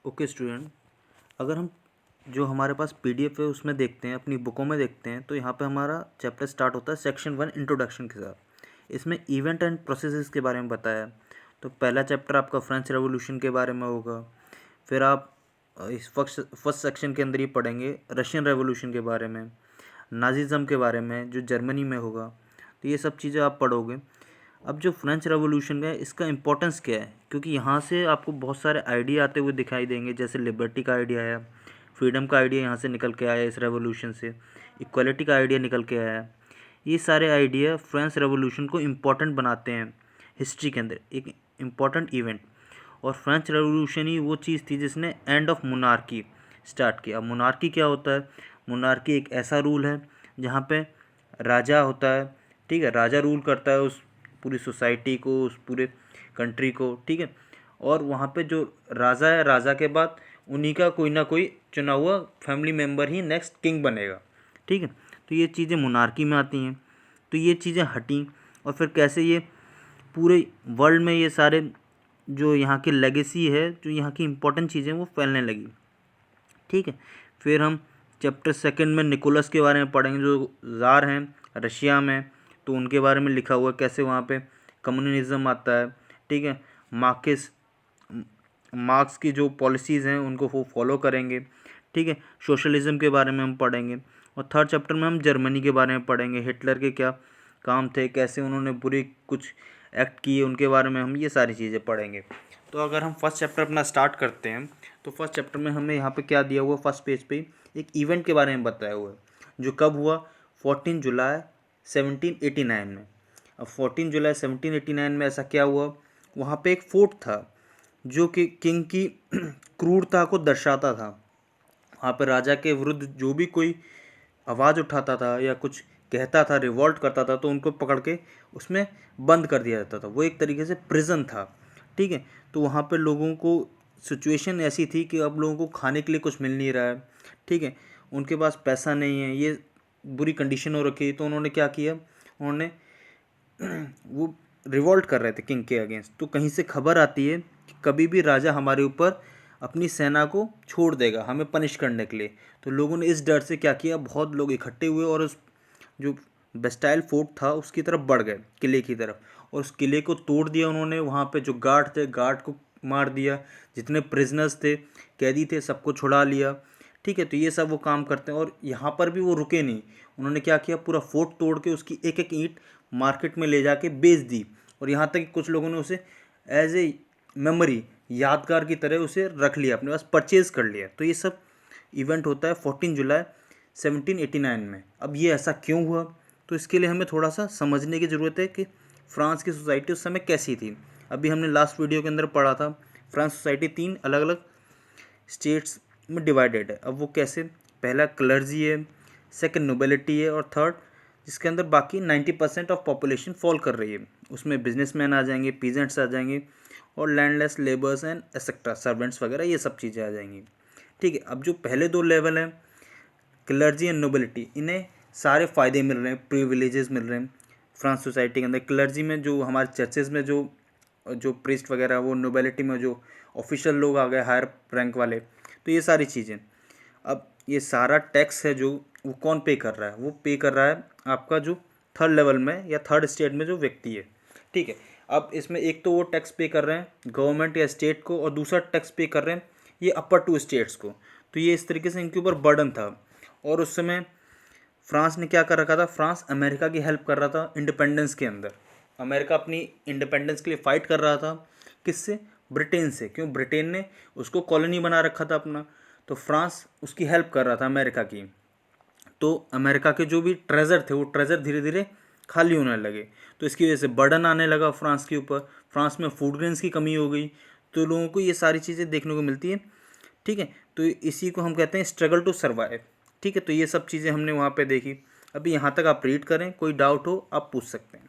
Okay student, अगर हम जो हमारे पास पीडीएफ है उसमें देखते हैं, अपनी बुकों में देखते हैं, तो यहाँ पे हमारा चैप्टर स्टार्ट होता है सेक्शन 1 इंट्रोडक्शन के साथ। इसमें इवेंट एंड प्रोसेसेस के बारे में बताया है। तो पहला चैप्टर आपका फ्रेंच रेवोल्यूशन के बारे में होगा। फिर आप इस फर्स्ट सेक्शन के अंदर ही पढ़ेंगे रशियन रेवोल्यूशन के बारे में, नाजिज़्म के बारे में जो जर्मनी में होगा। तो ये सब चीज़ें आप पढ़ोगे। अब जो फ्रेंच रेवोल्यूशन है इसका इम्पोर्टेंस क्या है, क्योंकि यहाँ से आपको बहुत सारे आइडिया आते हुए दिखाई देंगे। जैसे लिबर्टी का आइडिया आया, फ्रीडम का आइडिया यहाँ से निकल के आया इस रेवोल्यूशन से, इक्वालिटी का आइडिया निकल के आया। ये सारे आइडिया फ्रेंच रेवोल्यूशन को इम्पोर्टेंट बनाते हैं हिस्ट्री के अंदर, एक इम्पॉर्टेंट इवेंट। और फ्रेंच रेवोल्यूशन ही वो चीज़ थी जिसने एंड ऑफ मोनार्की स्टार्ट किया। अब मोनार्की क्या होता है? मोनार्की एक ऐसा रूल है जहाँ पे राजा होता है, ठीक है, राजा रूल करता है उस पूरी सोसाइटी को, उस पूरे कंट्री को, ठीक है। और वहाँ पे जो राजा है, राजा के बाद उन्हीं का कोई ना कोई चुना हुआ फैमिली मेम्बर ही नेक्स्ट किंग बनेगा, ठीक है। तो ये चीज़ें मोनार्की में आती हैं। तो ये चीज़ें हटी और फिर कैसे ये पूरे वर्ल्ड में ये सारे जो यहाँ की लेगेसी है, जो यहाँ की इम्पोर्टेंट चीज़ें वो फैलने लगी, ठीक है। फिर हम चैप्टर सेकंड में निकोलस के बारे में पढ़ेंगे, जो ज़ार हैं रशिया में। तो उनके बारे में लिखा हुआ है कैसे वहाँ पे कम्युनिज्म आता है, ठीक है। मार्क्स की जो पॉलिसीज़ हैं उनको वो फॉलो करेंगे, ठीक है। सोशलिज्म के बारे में हम पढ़ेंगे। और थर्ड चैप्टर में हम जर्मनी के बारे में पढ़ेंगे, हिटलर के क्या काम थे, कैसे उन्होंने बुरी कुछ एक्ट किए, उनके बारे में हम ये सारी चीज़ें पढ़ेंगे। तो अगर हम फर्स्ट चैप्टर अपना स्टार्ट करते हैं तो फर्स्ट चैप्टर में हमें यहाँ पे क्या दिया हुआ, फर्स्ट पेज पे एक इवेंट के बारे में बताया हुआ है जो कब हुआ, 14 जुलाई 1789 में। अब 14 जुलाई 1789 में ऐसा क्या हुआ, वहाँ पे एक फोर्ट था जो कि किंग की क्रूरता को दर्शाता था। वहाँ पे राजा के विरुद्ध जो भी कोई आवाज़ उठाता था या कुछ कहता था, रिवॉल्ट करता था, तो उनको पकड़ के उसमें बंद कर दिया जाता था। वो एक तरीके से प्रिजन था, ठीक है। तो वहाँ पे लोगों को सिचुएशन ऐसी थी कि अब लोगों को खाने के लिए कुछ मिल नहीं रहा है, ठीक है, उनके पास पैसा नहीं है, ये बुरी कंडीशन हो रखी है। तो उन्होंने क्या किया, उन्होंने वो रिवॉल्ट कर रहे थे किंग के अगेंस्ट। तो कहीं से खबर आती है कि कभी भी राजा हमारे ऊपर अपनी सेना को छोड़ देगा हमें पनिश करने के लिए। तो लोगों ने इस डर से क्या किया, बहुत लोग इकट्ठे हुए और उस जो बेस्टाइल फोर्ट था उसकी तरफ बढ़ गए, किले की तरफ, और उस किले को तोड़ दिया उन्होंने। वहाँ पे जो गार्ड थे, गार्ड को मार दिया, जितने प्रिजनर्स थे, कैदी थे, सबको छुड़ा लिया, ठीक है। तो ये सब वो काम करते हैं। और यहाँ पर भी वो रुके नहीं, उन्होंने क्या किया, पूरा फोर्ट तोड़ के उसकी एक एक ईंट मार्केट में ले जाके बेच दी। और यहाँ तक कि कुछ लोगों ने उसे एज ए मेमोरी, यादगार की तरह उसे रख लिया, अपने पास परचेज़ कर लिया। तो ये सब इवेंट होता है 14 जुलाई 1789 में। अब ये ऐसा क्यों हुआ, तो इसके लिए हमें थोड़ा सा समझने की ज़रूरत है कि फ्रांस की सोसाइटी उस समय कैसी थी। अभी हमने लास्ट वीडियो के अंदर पढ़ा था, फ्रांस सोसाइटी 3 अलग अलग स्टेट्स में डिवाइडेड है। अब वो कैसे, पहला क्लर्जी है, सेकंड नोबिलिटी है, और थर्ड जिसके अंदर बाकी 90% ऑफ पॉपुलेशन फॉल कर रही है। उसमें बिजनेसमैन आ जाएंगे, पीजेंट्स आ जाएंगे, और landless labours and etcetera servants वगैरह, ये सब चीज़ें आ जाएंगी, ठीक है। अब जो पहले 2 लेवल हैं, क्लर्जी एंड नोबिलिटी, इन्हें सारे फ़ायदे मिल रहे हैं, प्रिविलेजेस मिल रहे हैं फ्रांस सोसाइटी के अंदर। क्लर्जी में जो हमारे चर्चेज़ में जो जो प्रीस्ट वगैरह, वो नोबिलिटी में जो ऑफिशियल लोग आ गए हायर रैंक वाले। तो ये सारी चीज़ें, अब ये सारा टैक्स है जो वो कौन पे कर रहा है, वो पे कर रहा है आपका जो थर्ड लेवल में या थर्ड स्टेट में जो व्यक्ति है, ठीक है। अब इसमें एक तो वो टैक्स पे कर रहे हैं गवर्नमेंट या स्टेट को, और दूसरा टैक्स पे कर रहे हैं ये अपर 2 स्टेट्स को। तो ये इस तरीके से इनके ऊपर बर्डन था। और उस समय फ्रांस ने क्या कर रखा था, फ्रांस अमेरिका की हेल्प कर रहा था इंडिपेंडेंस के अंदर। अमेरिका अपनी इंडिपेंडेंस के लिए फ़ाइट कर रहा था, किससे, ब्रिटेन से। क्यों, ब्रिटेन ने उसको कॉलोनी बना रखा था अपना, तो फ्रांस उसकी हेल्प कर रहा था अमेरिका की। तो अमेरिका के जो भी ट्रेजर थे, वो ट्रेजर धीरे धीरे खाली होने लगे। तो इसकी वजह से बर्डन आने लगा फ्रांस के ऊपर, फ्रांस में फूड ग्रेन्स की कमी हो गई। तो लोगों को ये सारी चीज़ें देखने को मिलती है, ठीक है। तो इसी को हम कहते हैं स्ट्रगल टू सर्वाइव, ठीक है। तो ये सब चीज़ें हमने वहाँ पे देखी। अभी यहाँ तक आप रीड करें, कोई डाउट हो आप पूछ सकते हैं।